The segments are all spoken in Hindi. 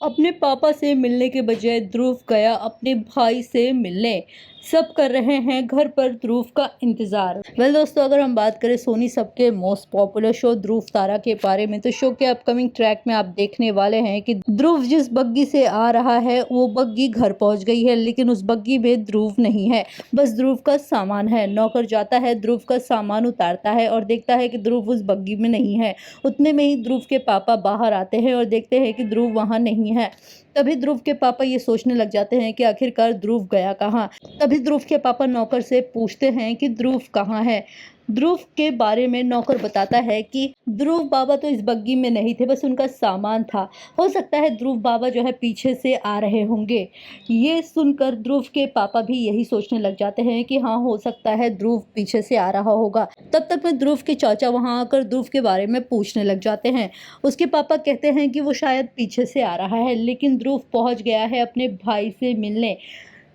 अपने पापा से मिलने के बजाय ध्रुव गया अपने भाई से मिलने। सब कर रहे हैं घर पर ध्रुव का इंतजार। दोस्तों, अगर हम बात करें सोनी सबके मोस्ट पॉपुलर शो ध्रुव तारा के बारे में, तो शो के अपकमिंग ट्रैक में आप देखने वाले हैं कि ध्रुव जिस बग्गी से आ रहा है वो बग्गी घर पहुंच गई है, लेकिन उस बग्गी में ध्रुव नहीं है, बस ध्रुव का सामान है। नौकर जाता है, ध्रुव का सामान उतारता है और देखता है कि ध्रुव उस बग्गी में नहीं है। उतने में ही ध्रुव के पापा बाहर आते हैं और देखते हैं कि ध्रुव वहां नहीं है। तभी ध्रुव के पापा ये सोचने लग जाते हैं कि आखिरकार ध्रुव गया कहाँ। तभी ध्रुव के पापा नौकर से पूछते हैं कि ध्रुव कहाँ है। ध्रुव के बारे में नौकर बताता है कि ध्रुव बाबा तो इस बग्गी में नहीं थे, बस उनका सामान था। हो सकता है ध्रुव बाबा जो है पीछे से आ रहे होंगे। ये सुनकर ध्रुव के पापा भी यही सोचने लग जाते हैं कि हाँ, हो सकता है ध्रुव पीछे से आ रहा होगा। तब तक में ध्रुव के चाचा वहां आकर ध्रुव के बारे में पूछने लग जाते हैं। उसके पापा कहते हैं कि वो शायद पीछे से आ रहा है, लेकिन ध्रुव पहुंच गया है अपने भाई से मिलने।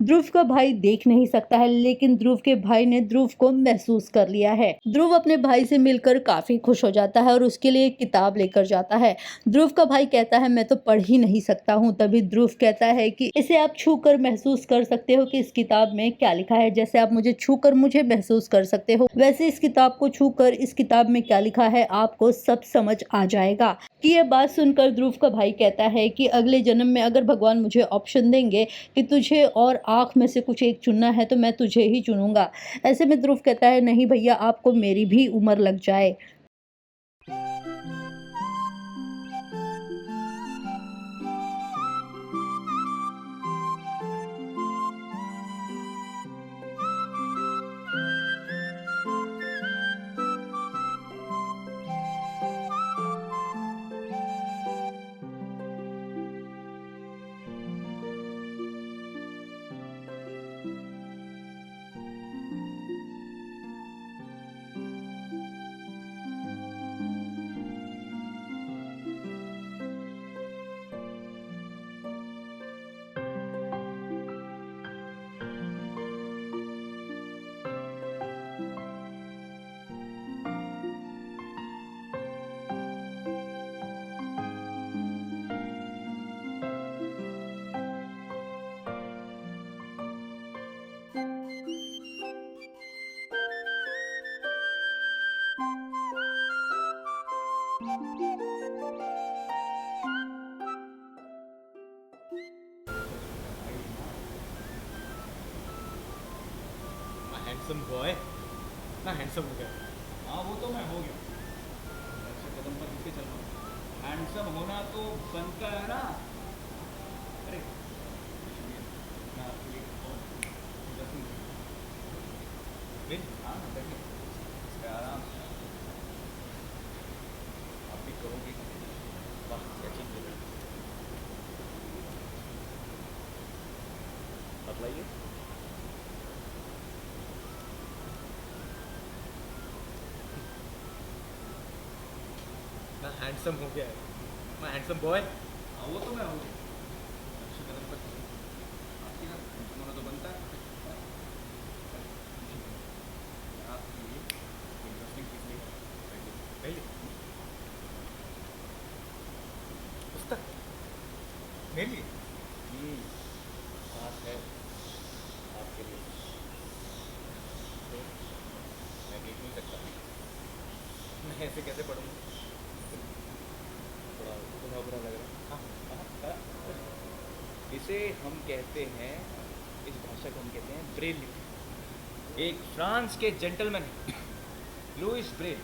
ध्रुव का भाई देख नहीं सकता है, लेकिन ध्रुव के भाई ने ध्रुव को महसूस कर लिया है। ध्रुव अपने भाई से मिलकर काफी खुश हो जाता है और उसके लिए एक किताब लेकर जाता है। ध्रुव का भाई कहता है मैं तो पढ़ ही नहीं सकता हूँ। तभी ध्रुव कहता है कि इसे आप छू कर महसूस कर सकते हो कि इस किताब में क्या लिखा है। जैसे आप मुझे छू कर मुझे महसूस कर सकते हो, वैसे इस किताब को छू कर इस किताब में क्या लिखा है आपको सब समझ आ जाएगा। कि यह बात सुनकर ध्रुव का भाई कहता है कि अगले जन्म में अगर भगवान मुझे ऑप्शन देंगे कि तुझे और आँख में से कुछ एक चुनना है, तो मैं तुझे ही चुनूंगा। ऐसे में ध्रुव कहता है नहीं भैया, आपको मेरी भी उम्र लग जाए। हैंडसम बॉय ना, हैंडसम हो गया। हाँ वो तो मैं हो गया। ऐसे कदम पर किसके चल रहा, हैंडसम होना तो बनता है ना। अरे मैं आपके लिए हाँ बैठे इस पे आराम से आप भी कहोगे वाह क्या चीज़ है। बतलाइए। ना हैंडसम हो गया है, मैं हैंडसम बॉय। हाँ वो तो मैं हो गया। अच्छे कदम पर आपकी ना हैंडसम होना तो बनता है। आपके लिए इंटरेस्टिंग चीज़ लेकर पहले पुस्तक मेरे लिए खास है आपके लिए। तो मैं देख नहीं सकता, मैं ऐसे कैसे पढ़ूंगा? थोड़ा बुरा बुरा लग रहा है। हाँ, इसे हम कहते हैं, इस भाषा को हम कहते हैं ब्रेल लिपि। एक फ्रांस के जेंटलमैन लुइस ब्रेल,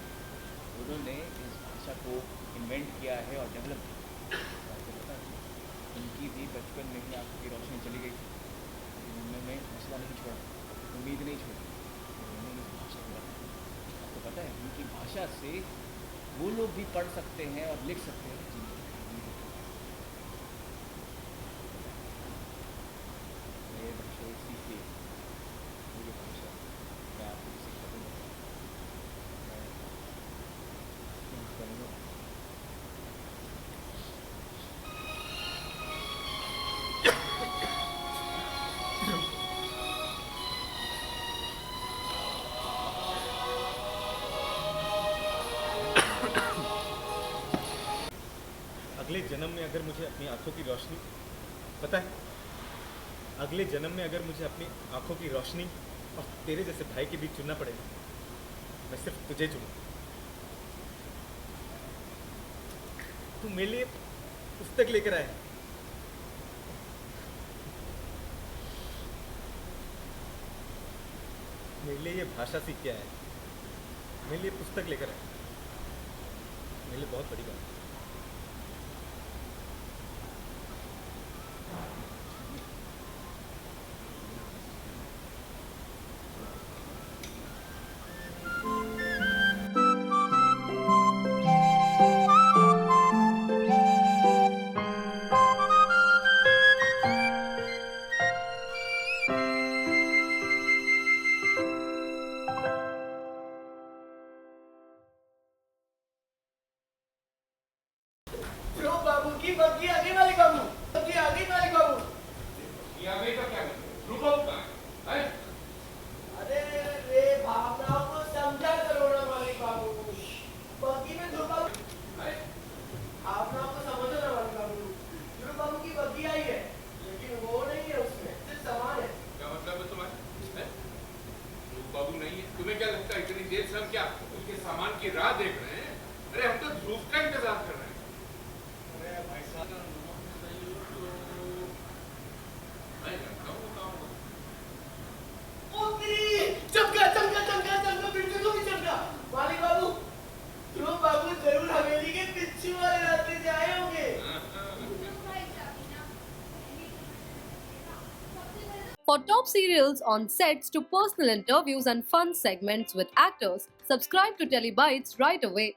उन्होंने इस भाषा को इन्वेंट किया है और डेवलप किया। आपको पता है उनकी भी बचपन में ही आंखों की रोशनी चली गई थी, लेकिन उन्होंने हौसला नहीं छोड़ा, उम्मीद नहीं छोड़ी, उन्होंने इस भाषा को रखा। आपको पता है उनकी भाषा से वो लोग भी पढ़ सकते हैं और लिख सकते हैं ये भाषा सीखे। मुझे भाषा मैं आपको शिक्षा दूँगा, मैं करूँगा। अगर मुझे अपनी आंखों की रोशनी, पता है अगले जन्म में अगर मुझे अपनी आंखों की रोशनी और तेरे जैसे भाई के बीच चुनना पड़ेगा, मैं सिर्फ तुझे चुनूंगा। तू मेरे लिए पुस्तक लेकर आया, मेरे लिए ये भाषा सीख के आया, मेरे लिए पुस्तक लेकर आया, मेरे लिए बहुत बड़ी बात है। ध्रुव बाबू की बग्गी आगे वाले बाबू, बग्गी आगे वाले बाबू। ये आ गई तो क्या करें? ध्रुव बाबू कहाँ है? हैं? अरे रे भावनाओं को समझा करो ना मालिक बाबू। बग्गी में ध्रुव बाबू, हैं? भावनाओं को समझो ना मालिक बाबू। ध्रुव बाबू की बग्गी आई है, लेकिन वो नहीं है, उसमें सिर्फ सामान है। क्या मतलब है तुम्हारा? हैं? ध्रुव बाबू नहीं है? तुम्हें क्या लगता है इतनी देर से हम क्या उसके सामान की राह देख रहे हैं? अरे हम तो ध्रुव का इंतजार कर रहे हैं। अरे भाई साहब, मैं जानता हूँ कहाँ होगा। चमका चमका चमका चमका, बिल्कुल को भी चमका। मालिक बाबू, ध्रुव बाबू जरूर हवेली के पिछू वाले रास्ते से आए होंगे। For top serials on sets to personal interviews and fun segments with actors, subscribe to Telebytes right away.